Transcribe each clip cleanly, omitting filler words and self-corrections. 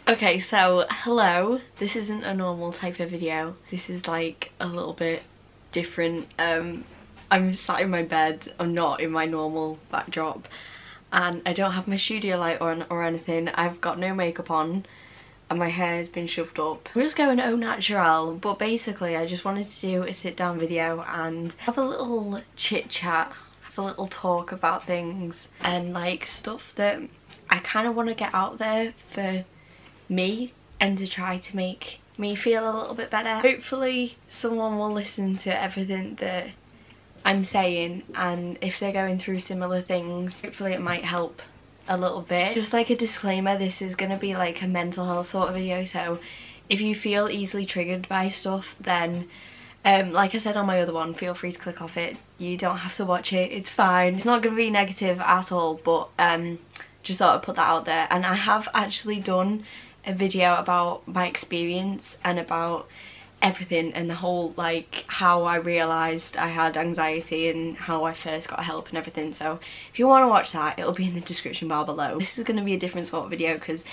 Okay, so hello. This isn't a normal type of video. This is like a little bit different. I'm sat in my bed. I'm not in my normal backdrop, and I don't have my studio light on or anything. I've got no makeup on, and my hair has been shoved up. I'm just going au naturel, but basically I just wanted to do a sit down video and have a little chit chat, have a little talk about things and like stuff that I kind of want to get out there for me and to try to make me feel a little bit better. Hopefully someone will listen to everything that I'm saying, and if they're going through similar things, hopefully it might help a little bit. Just like a disclaimer, this is going to be like a mental health sort of video, so if you feel easily triggered by stuff, then like I said on my other one, feel free to click off it. You don't have to watch it, it's fine. It's not going to be negative at all, but just thought I'd put that out there. And I have actually done a video about my experience and about everything and the whole like how I realised I had anxiety and how I first got help and everything. So if you want to watch that, it'll be in the description bar below. This is going to be a different sort of video because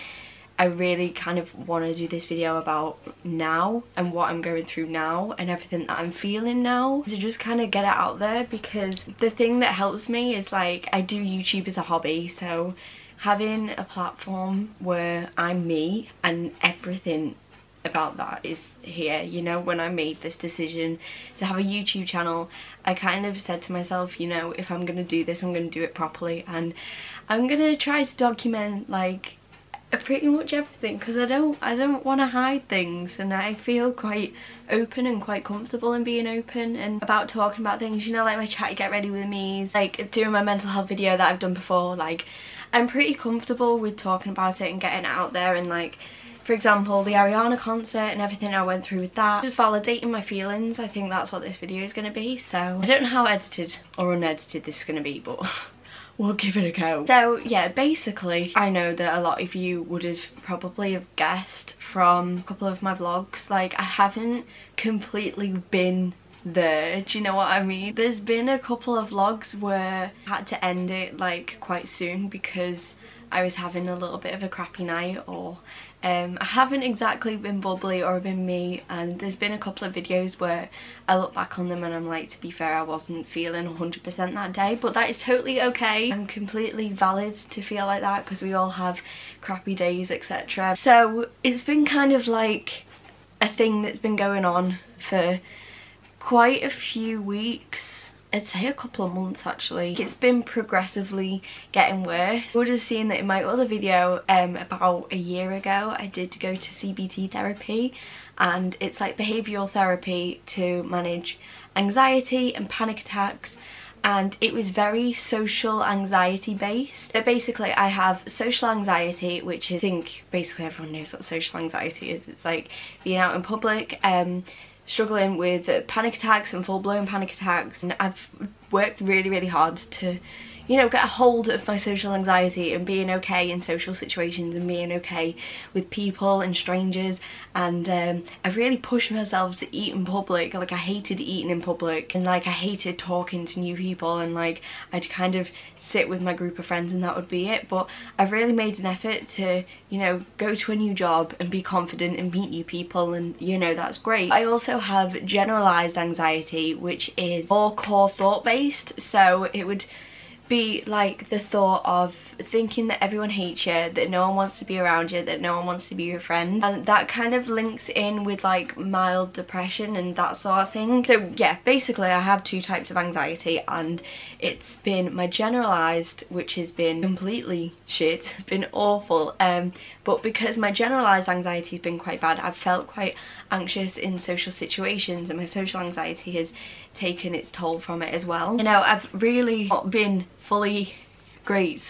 I really kind of want to do this video about now and what I'm going through now and everything that I'm feeling now, to just kind of get it out there. Because the thing that helps me is like I do YouTube as a hobby, so having a platform where I'm me and everything about that is here. You know, when I made this decision to have a YouTube channel, I kind of said to myself, you know, if I'm gonna do this, I'm gonna do it properly, and I'm gonna try to document like pretty much everything, because I don't want to hide things, and I feel quite open and quite comfortable in being open and about talking about things, you know, like my chatty get ready with me's, like doing my mental health video that I've done before. Like I'm pretty comfortable with talking about it and getting it out there, and like for example the Ariana concert and everything I went through with that, just validating my feelings. I think that's what this video is going to be. So I don't know how edited or unedited this is going to be, but we'll give it a go. So yeah, basically I know that a lot of you would have probably have guessed from a couple of my vlogs, like I haven't completely been there, do you know what I mean? There's been a couple of vlogs where I had to end it like quite soon because I was having a little bit of a crappy night, or I haven't exactly been bubbly or been me, and there's been a couple of videos where I look back on them and I'm like, to be fair, I wasn't feeling 100% that day, but that is totally okay. I'm completely valid to feel like that because we all have crappy days, etc. So it's been kind of like a thing that's been going on for quite a few weeks, I'd say a couple of months actually. It's been progressively getting worse. You would have seen that in my other video about a year ago I did go to CBT therapy, and it's like behavioural therapy to manage anxiety and panic attacks, and it was very social anxiety based. So basically I have social anxiety, which is, I think basically everyone knows what social anxiety is. It's like being out in public, struggling with panic attacks and full-blown panic attacks, and I've worked really hard to, you know, get a hold of my social anxiety and being okay in social situations and being okay with people and strangers. And I've really pushed myself to eat in public. Like I hated eating in public, and like I hated talking to new people, and like I'd kind of sit with my group of friends and that would be it. But I've really made an effort to, you know, go to a new job and be confident and meet new people, and you know, that's great. I also have generalized anxiety, which is more core thought based, so it would be like the thought of thinking that everyone hates you, that no one wants to be around you, that no one wants to be your friend, and that kind of links in with like mild depression and that sort of thing. So yeah, basically I have two types of anxiety, and it's been my generalized, which has been completely shit, it's been awful, but because my generalized anxiety has been quite bad, I've felt quite anxious in social situations, and my social anxiety has taken its toll from it as well. You know, I've really not been fully great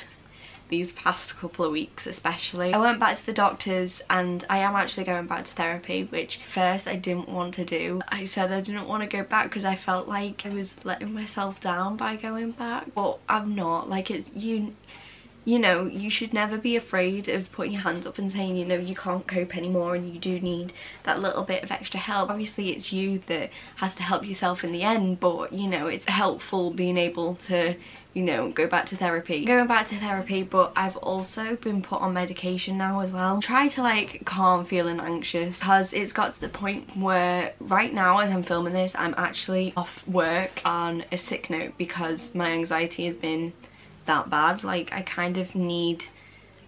these past couple of weeks especially. I went back to the doctors, and I am actually going back to therapy, which first I didn't want to do. I said I didn't want to go back because I felt like I was letting myself down by going back, but I'm not. Like, it's you know, you should never be afraid of putting your hands up and saying, you know, you can't cope anymore and you do need that little bit of extra help. Obviously it's you that has to help yourself in the end, but you know, it's helpful being able to you know, go back to therapy. Going back to therapy, but I've also been put on medication now as well. Try to like calm feeling anxious, because it's got to the point where right now as I'm filming this, I'm actually off work on a sick note because my anxiety has been that bad. Like, I kind of need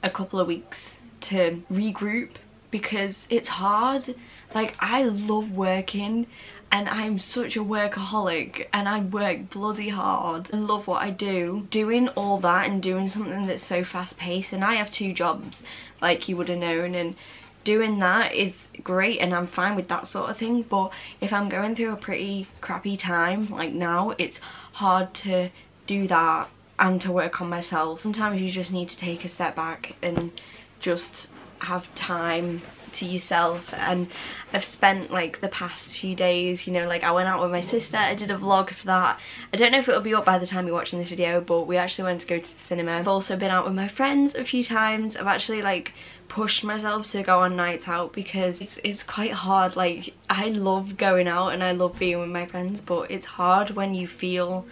a couple of weeks to regroup because it's hard. Like, I love working and I'm such a workaholic and I work bloody hard. I love what I do. Doing all that and doing something that's so fast paced, and I have 2 jobs like you would have known, and doing that is great and I'm fine with that sort of thing. But if I'm going through a pretty crappy time like now, it's hard to do that and to work on myself. Sometimes you just need to take a step back and just have time to yourself. And I've spent like the past few days, you know, like I went out with my sister, I did a vlog for that. I don't know if it'll be up by the time you're watching this video, but we actually went to go to the cinema. I've also been out with my friends a few times. I've actually like pushed myself to go on nights out because it's quite hard. Like, I love going out and I love being with my friends, but it's hard when you feel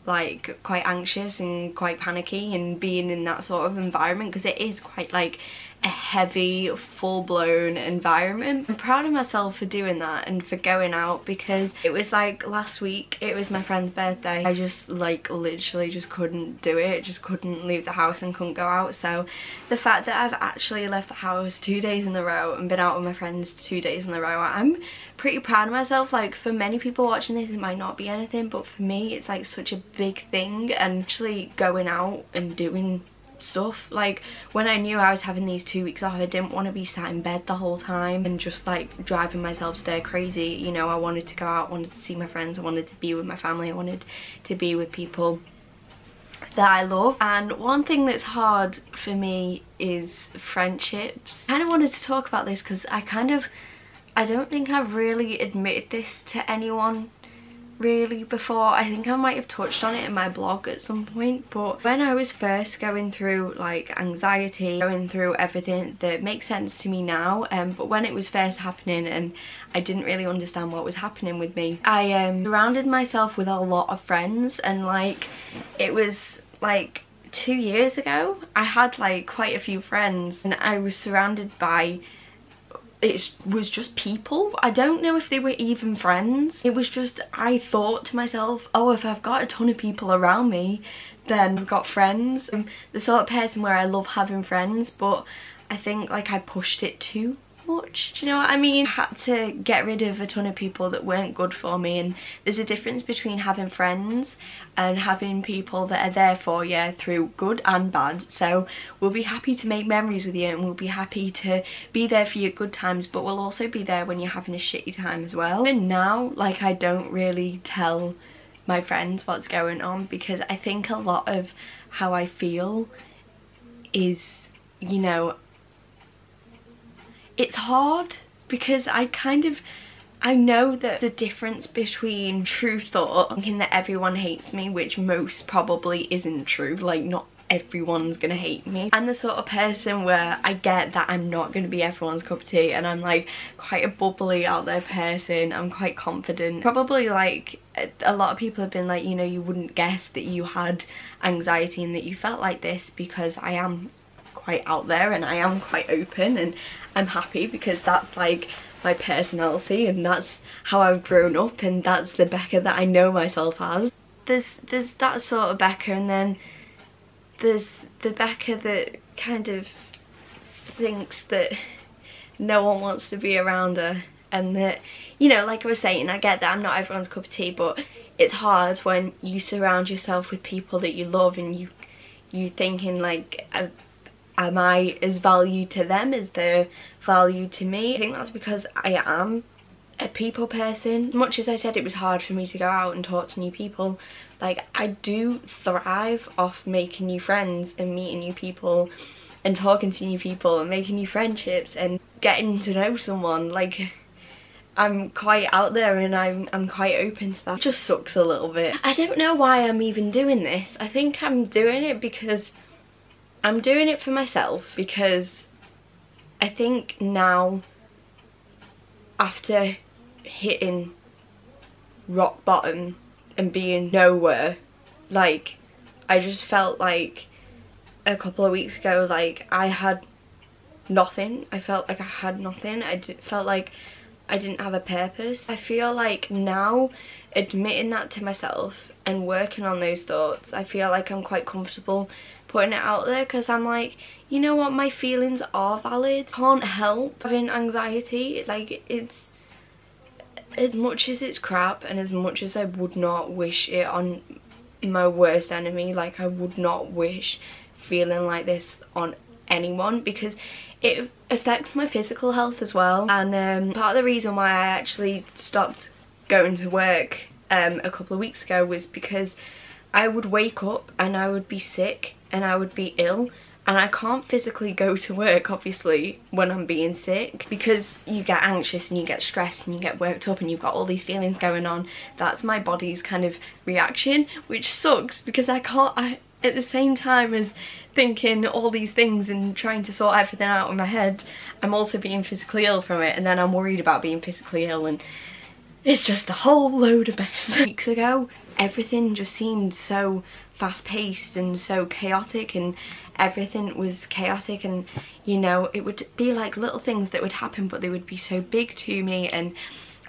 like quite anxious and quite panicky and being in that sort of environment, because it is quite like a heavy, full-blown environment. I'm proud of myself for doing that and for going out, because it was like last week, it was my friend's birthday. I just like literally just couldn't do it, just couldn't leave the house and couldn't go out. So the fact that I've actually left the house 2 days in a row and been out with my friends 2 days in a row, I'm pretty proud of myself. Like, for many people watching this it might not be anything, but for me it's like such a big thing. And actually going out and doing stuff, like when I knew I was having these 2 weeks off, I didn't want to be sat in bed the whole time and just like driving myself stir crazy. You know, I wanted to go out, wanted to see my friends, I wanted to be with my family, I wanted to be with people that I love. And one thing that's hard for me is friendships. I kind of wanted to talk about this because I don't think I've really admitted this to anyone really before. I think I might have touched on it in my blog at some point, but when I was first going through like anxiety, going through everything that makes sense to me now, but when it was first happening and I didn't really understand what was happening with me, I surrounded myself with a lot of friends. And like, it was like 2 years ago, I had like quite a few friends and I was surrounded by, it was just people. I don't know if they were even friends. It was just, I thought to myself, oh, if I've got a ton of people around me, then I've got friends. I'm the sort of person where I love having friends, but I think like I pushed it too much. Do you know what I mean? I had to get rid of a ton of people that weren't good for me, and there's a difference between having friends and having people that are there for you through good and bad. So we'll be happy to make memories with you and we'll be happy to be there for your good times, but we'll also be there when you're having a shitty time as well. And now, like, I don't really tell my friends what's going on, because I think a lot of how I feel is, you know, it's hard because I know that the difference between true thought, thinking that everyone hates me, which most probably isn't true, like not everyone's gonna hate me, and the sort of person where I get that I'm not gonna be everyone's cup of tea, and I'm like quite a bubbly out there person, I'm quite confident. Probably like a lot of people have been like, you know, you wouldn't guess that you had anxiety and that you felt like this, because I am quite out there and I am quite open, and I'm happy because that's like my personality and that's how I've grown up, and that's the Becca that I know myself as. There's that sort of Becca, and then there's the Becca that kind of thinks that no one wants to be around her, and that, you know, like I was saying, I get that I'm not everyone's cup of tea, but it's hard when you surround yourself with people that you love and you thinking like, am I as valued to them as they're valued to me? I think that's because I am a people person. As much as I said it was hard for me to go out and talk to new people, like I do thrive off making new friends and meeting new people and talking to new people and making new friendships and getting to know someone. Like, I'm quite out there and I'm quite open to that. It just sucks a little bit. I don't know why I'm even doing this. I think I'm doing it because I'm doing it for myself, because I think now, after hitting rock bottom and being nowhere, like, I just felt like a couple of weeks ago, like I had nothing. I felt like I had nothing. Felt like I didn't have a purpose. I feel like now, admitting that to myself and working on those thoughts, I feel like I'm quite comfortable putting it out there, because I'm like, you know what, my feelings are valid. Can't help having anxiety. Like, it's, as much as it's crap and as much as I would not wish it on my worst enemy, like I would not wish feeling like this on anyone, because it affects my physical health as well. And part of the reason why I actually stopped going to work a couple of weeks ago was because I would wake up and I would be sick and I would be ill, and I can't physically go to work obviously when I'm being sick, because you get anxious and you get stressed and you get worked up and you've got all these feelings going on. That's my body's kind of reaction, which sucks, because I can't, at the same time as thinking all these things and trying to sort everything out in my head, I'm also being physically ill from it, and then I'm worried about being physically ill, and it's just a whole load of mess. Weeks ago, everything just seemed so fast-paced and so chaotic, and everything was chaotic, and you know, it would be like little things that would happen, but they would be so big to me, and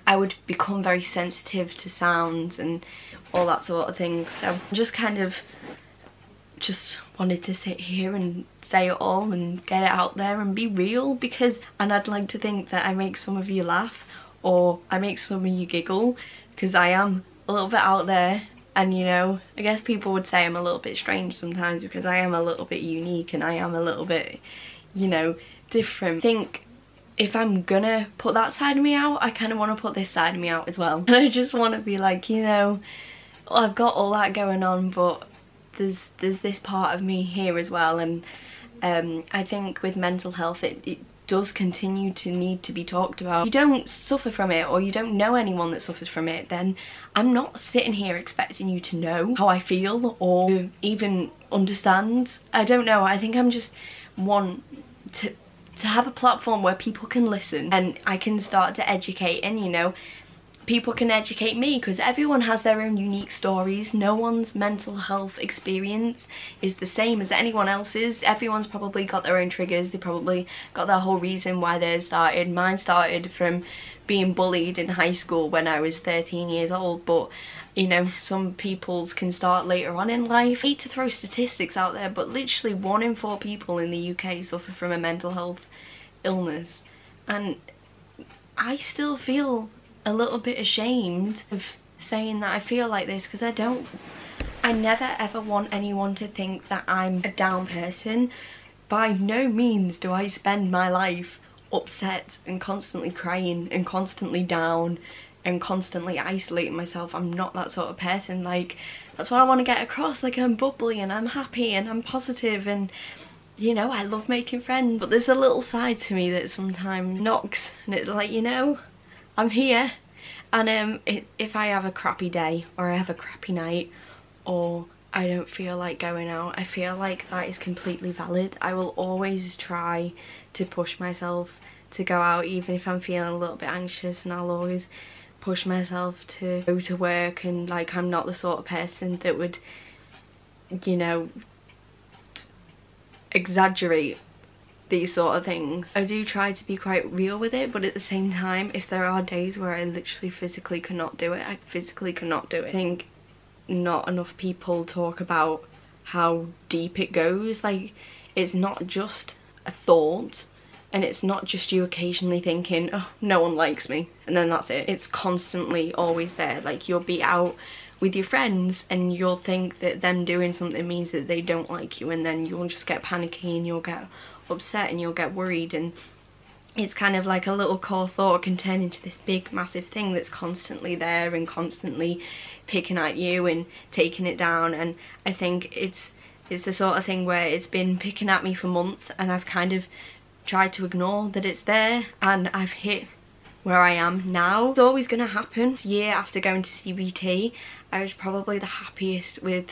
I would become very sensitive to sounds and all that sort of thing. So I just kind of just wanted to sit here and say it all and get it out there and be real, because, and I'd like to think that I make some of you laugh or I make some of you giggle, because I am a little bit out there. And you know, I guess people would say I'm a little bit strange sometimes, because I am a little bit unique and I am a little bit, you know, different. I think if I'm gonna put that side of me out, I kind of want to put this side of me out as well. And I just want to be like, you know, well, I've got all that going on, but there's this part of me here as well. And I think with mental health, it does continue to need to be talked about. If you don't suffer from it, or you don't know anyone that suffers from it, then I'm not sitting here expecting you to know how I feel or even understand. I don't know, I think I'm just want to have a platform where people can listen and I can start to educate, and you know, people can educate me, because everyone has their own unique stories. No one's mental health experience is the same as anyone else's. Everyone's probably got their own triggers. They probably got their whole reason why they started. Mine started from being bullied in high school when I was 13 years old, but you know, some people's can start later on in life. I hate to throw statistics out there, but literally 1 in 4 people in the UK suffer from a mental health illness, and I still feel a little bit ashamed of saying that I feel like this, because I never ever want anyone to think that I'm a down person. By no means do I spend my life upset and constantly crying and constantly down and constantly isolating myself. I'm not that sort of person. Like, that's what I want to get across. Like, I'm bubbly and I'm happy and I'm positive, and you know, I love making friends, but there's a little side to me that sometimes knocks, and it's like, you know, I'm here, and if I have a crappy day or I have a crappy night or I don't feel like going out, I feel like that is completely valid. I will always try to push myself to go out, even if I'm feeling a little bit anxious, and I'll always push myself to go to work. And like, I'm not the sort of person that would, you know, exaggerate these sort of things. I do try to be quite real with it, but at the same time, if there are days where I literally physically cannot do it, I physically cannot do it. I think not enough people talk about how deep it goes. Like, it's not just a thought, and it's not just you occasionally thinking, oh, no one likes me, and then that's it. It's constantly always there. Like, you'll be out with your friends and you'll think that them doing something means that they don't like you, and then you'll just get panicky and you'll get upset and you'll get worried, and it's kind of like a little core thought can turn into this big massive thing that's constantly there and constantly picking at you and taking it down. And I think it's the sort of thing where it's been picking at me for months, and I've kind of tried to ignore that it's there, and I've hit where I am now. It's always gonna happen. This year after going to CBT, I was probably the happiest with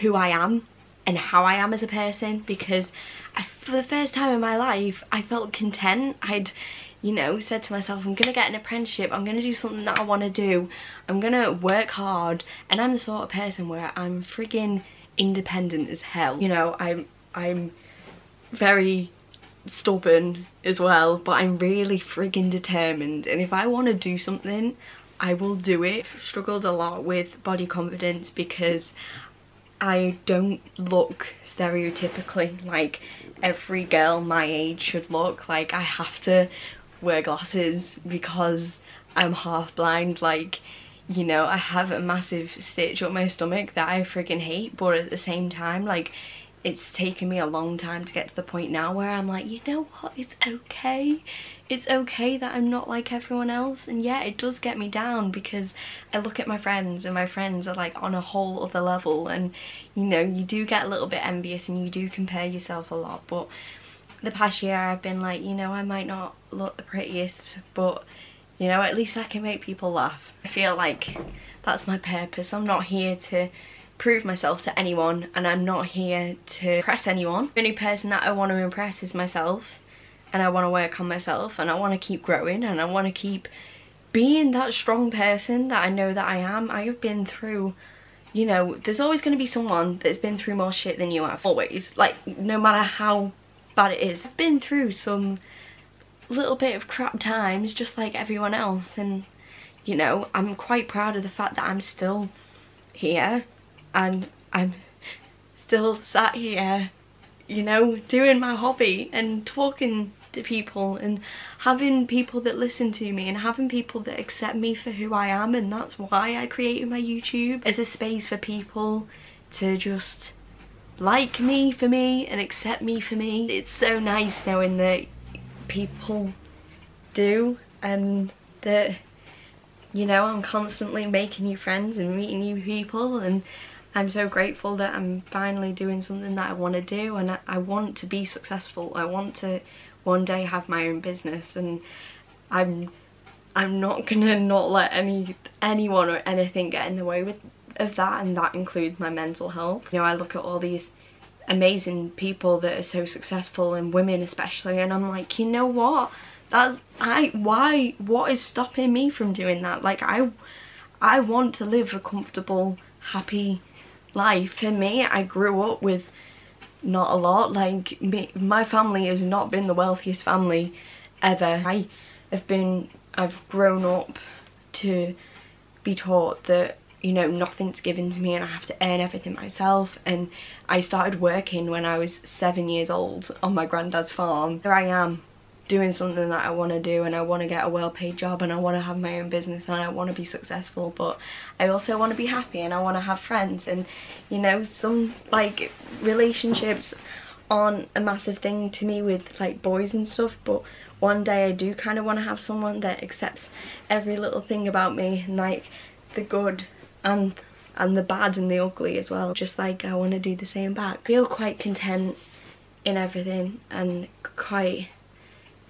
who I am and how I am as a person, because for the first time in my life I felt content. I'd, you know, said to myself, I'm gonna get an apprenticeship, I'm gonna do something that I want to do, I'm gonna work hard, and I'm the sort of person where I'm friggin' independent as hell. You know, I'm very stubborn as well, but I'm really friggin' determined, and if I want to do something, I will do it. I've struggled a lot with body confidence because I don't look stereotypically like every girl my age should look. Like, I have to wear glasses because I'm half blind. Like, you know, I have a massive stitch up my stomach that I friggin' hate, but at the same time, like, it's taken me a long time to get to the point now where I'm like, you know what, it's okay. It's okay that I'm not like everyone else. And yeah, it does get me down because I look at my friends and my friends are like on a whole other level, and you know, you do get a little bit envious and you do compare yourself a lot. But the past year I've been like, you know, I might not look the prettiest, but you know, at least I can make people laugh. I feel like that's my purpose. I'm not here to prove myself to anyone, and I'm not here to impress anyone. The only person that I want to impress is myself, and I want to work on myself, and I want to keep growing, and I want to keep being that strong person that I know that I am. I have been through, you know, there's always going to be someone that's been through more shit than you have. Always. Like, no matter how bad it is. I've been through some little bit of crap times just like everyone else, and you know, I'm quite proud of the fact that I'm still here. And I'm still sat here, you know, doing my hobby and talking to people and having people that listen to me and having people that accept me for who I am. And that's why I created my YouTube, as a space for people to just like me for me and accept me for me. It's so nice knowing that people do, and that, you know, I'm constantly making new friends and meeting new people, and I'm so grateful that I'm finally doing something that I want to do, and I want to be successful. I want to one day have my own business, and I'm not gonna not let anyone or anything get in the way of that, and that includes my mental health. You know, I look at all these amazing people that are so successful, and women especially, and I'm like, you know what? What is stopping me from doing that? Like, I want to live a comfortable, happy life. For me, I grew up with not a lot. Like, my family has not been the wealthiest family ever. I've grown up to be taught that, you know, nothing's given to me and I have to earn everything myself. And I started working when I was 7 years old on my granddad's farm. Here I am doing something that I want to do, and I want to get a well-paid job, and I want to have my own business, and I want to be successful, but I also want to be happy, and I want to have friends. And you know, some like relationships aren't a massive thing to me with like boys and stuff, but one day I do kind of want to have someone that accepts every little thing about me, and like the good and the bad and the ugly as well. Just like I want to do the same back. I feel quite content in everything and quite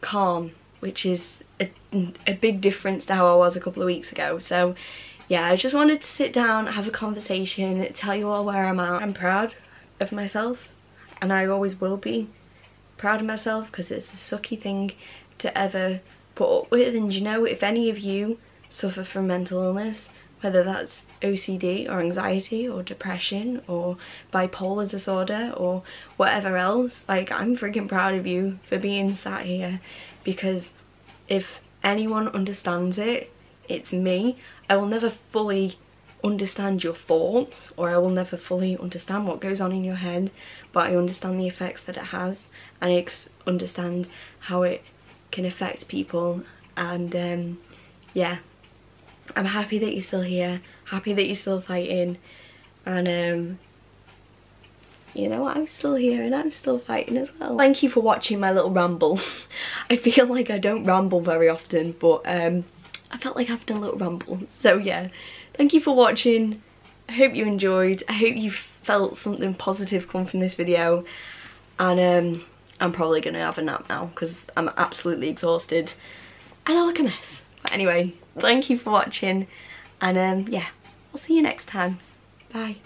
calm, which is a big difference to how I was a couple of weeks ago. So yeah, I just wanted to sit down, have a conversation, tell you all where I'm at. I'm proud of myself, and I always will be proud of myself, because it's a sucky thing to ever put up with. And you know, if any of you suffer from mental illness, whether that's OCD or anxiety or depression or bipolar disorder or whatever else, like, I'm freaking proud of you for being sat here, because if anyone understands it, it's me. I will never fully understand your thoughts, or I will never fully understand what goes on in your head, but I understand the effects that it has, and I understand how it can affect people. And yeah, I'm happy that you're still here, happy that you're still fighting, and you know what, I'm still here and I'm still fighting as well. Thank you for watching my little ramble. I feel like I don't ramble very often, but I felt like having a little ramble. So yeah, thank you for watching. I hope you enjoyed. I hope you felt something positive come from this video, and I'm probably gonna have a nap now because I'm absolutely exhausted and I look a mess. But anyway, thank you for watching, and yeah, I'll see you next time. Bye.